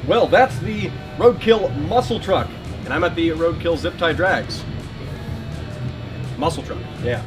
Well, that's the Roadkill muscle truck, and I'm at the Roadkill Zip-Tie Drags. Muscle truck, yeah.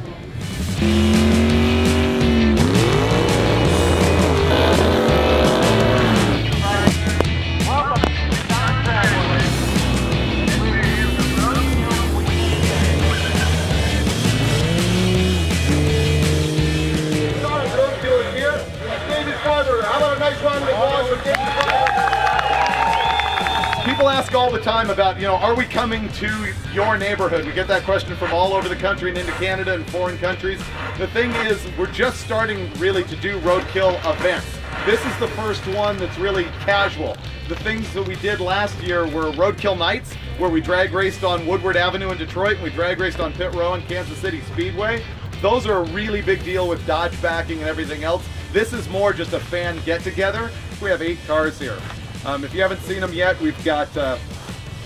People ask all the time about, you know, are we coming to your neighborhood? We get that question from all over the country and into Canada and foreign countries. The thing is, we're just starting really to do roadkill events. This is the first one that's really casual. The things that we did last year were roadkill nights, where we drag raced on Woodward Avenue in Detroit, and we drag raced on Pit Row in Kansas City Speedway. Those are a really big deal with Dodge backing and everything else. This is more just a fan get-together. We have 8 cars here. If you haven't seen them yet, we've got,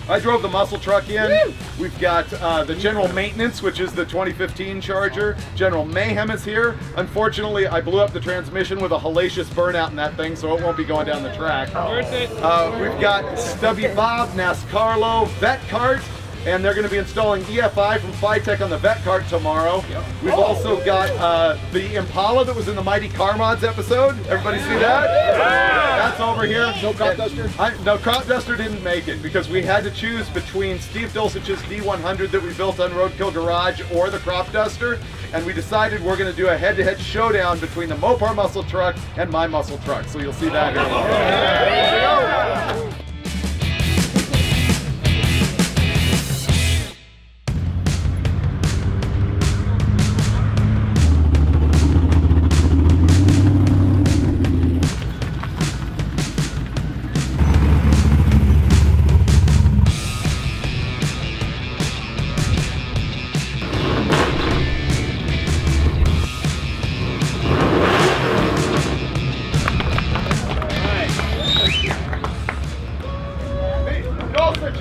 I drove the muscle truck in. Woo! We've got the General Maintenance, which is the 2015 Charger. General Mayhem is here. Unfortunately, I blew up the transmission with a hellacious burnout in that thing, so it won't be going down the track. Worth it. We've got Stubby Bob, NASCARlo, Vet Cart, and they're going to be installing EFI from Phytech on the Vet Cart tomorrow. Yep. We've also got the Impala that was in the Mighty Car Mods episode. Everybody see that? Yeah. That's over here. No crop duster? No, crop duster didn't make it because we had to choose between Steve Dulcich's D100 that we built on Roadkill Garage or the crop duster, and we decided we're going to do a head-to-head showdown between the Mopar muscle truck and my muscle truck. So you'll see that here. There we go.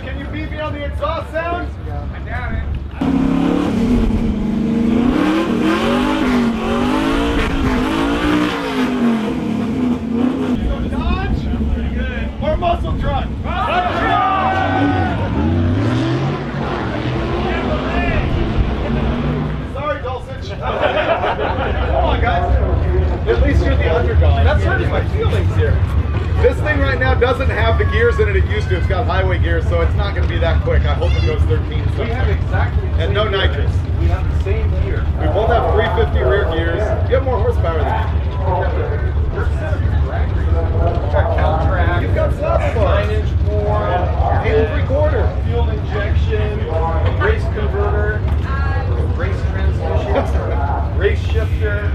Can you beat me on the exhaust sound? I doubt it. So Dodge or muscle truck? Muscle truck! Sorry, Dulcich. Come on, guys. At least you're the underdog. That's hurting my feelings here. This thing right now doesn't have the gears in it used to. It's got highway gears, so it's not going to be that quick. I hope it goes 13. We have exactly the and no nitrous. We have the same gear. We both have 350 rear gears. You have more horsepower than me. You've got cow track. You've got slap bar. 9-inch bore. 8 3/4. Fuel injection. Race converter. Race transmission. Race shifter.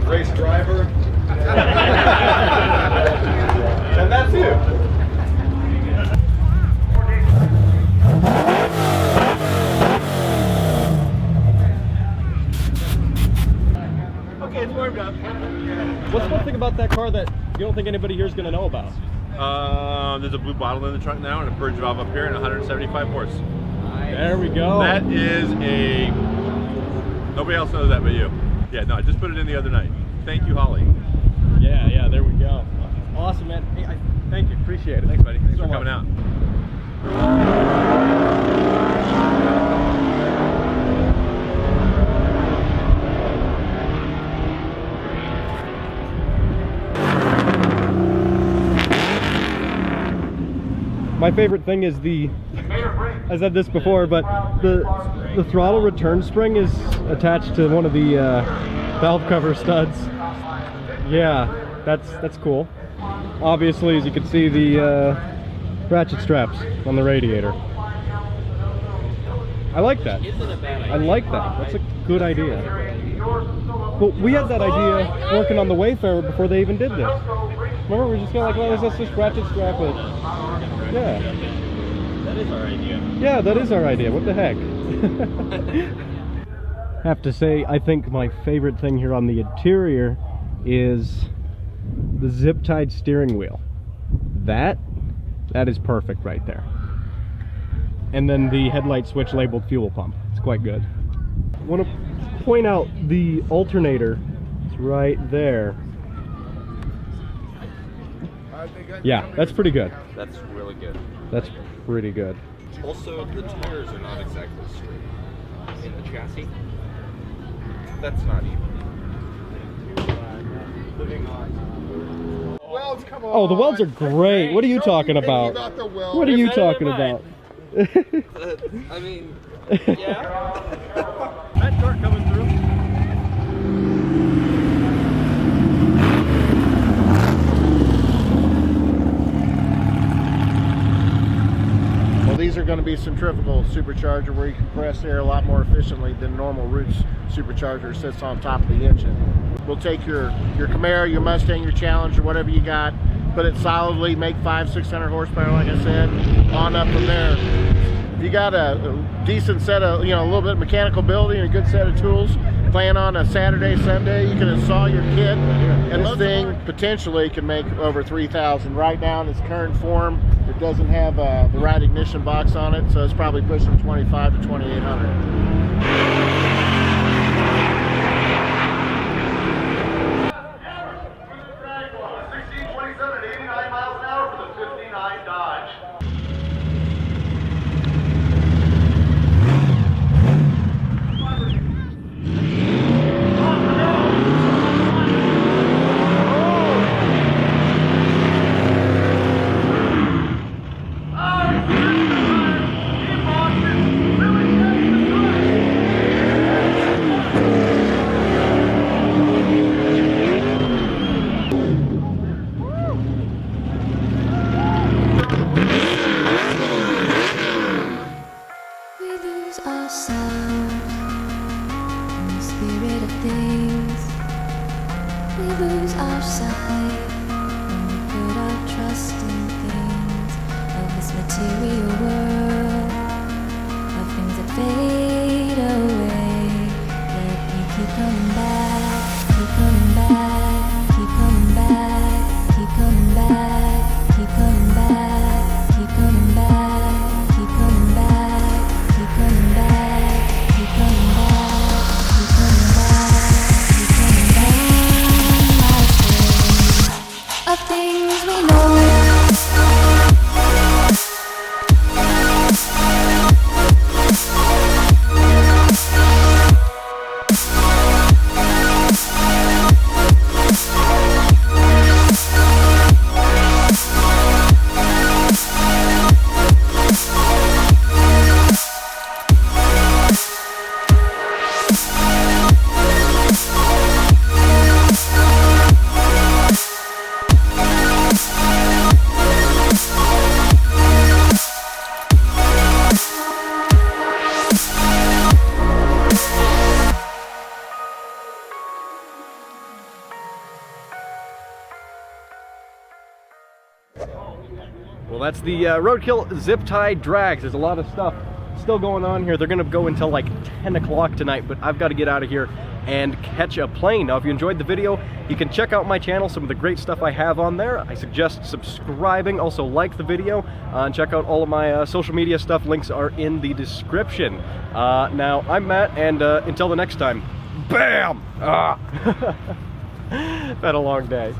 Race driver. And that's it. Okay, it's warmed up. What's one thing about that car that you don't think anybody here is going to know about? There's a blue bottle in the trunk now and a purge valve up here and 175 horse. There we go. That is a... Nobody else knows that but you. Yeah, no, I just put it in the other night. Thank you, Holly. Yeah, there we go. Awesome, man. Hey, thank you. Appreciate it. Thanks, buddy. Thanks for coming out. My favorite thing is I said this before, but the throttle return spring is attached to one of the valve cover studs. Yeah, that's cool. Obviously, as you can see, the ratchet straps on the radiator. I like that. I like that. That's a good idea. Well, we had that idea working on the Wayfarer before they even did this. Remember, we were just kind of like, well, let's just ratchet strap it. Yeah. That is our idea. Yeah, that is our idea. What the heck? Have to say, I think my favorite thing here on the interior is the zip-tied steering wheel. That is perfect right there. And then the headlight switch labeled fuel pump. It's quite good. I want to point out the alternator. It's right there. Yeah, that's pretty good. That's really good. That's pretty good. Also, the tires are not exactly straight in the chassis. That's not even. Welds, come on. Oh, the welds are great. What are you talking about? What are you talking about? I mean, yeah. That cart coming through. Well, these are going to be centrifugal supercharger where you compress air a lot more efficiently than normal Roots supercharger sits on top of the engine. We'll take your Camaro, your Mustang, your Challenger, whatever you got, put it solidly, make 500-600 horsepower, like I said, on up from there. If you got a decent set of, a little bit of mechanical ability and a good set of tools, plan on a Saturday, Sunday, you can install your kit, and this thing potentially can make over 3,000. Right now in its current form, it doesn't have the right ignition box on it, so it's probably pushing 2,500 to 2,800. Well, that's the Roadkill Zip-Tie Drags. There's a lot of stuff still going on here. They're going to go until like 10 o'clock tonight, but I've got to get out of here and catch a plane. Now, if you enjoyed the video, you can check out my channel, some of the great stuff I have on there. I suggest subscribing. Also, like the video and check out all of my social media stuff. Links are in the description. Now, I'm Matt, and until the next time, bam! Had a long day.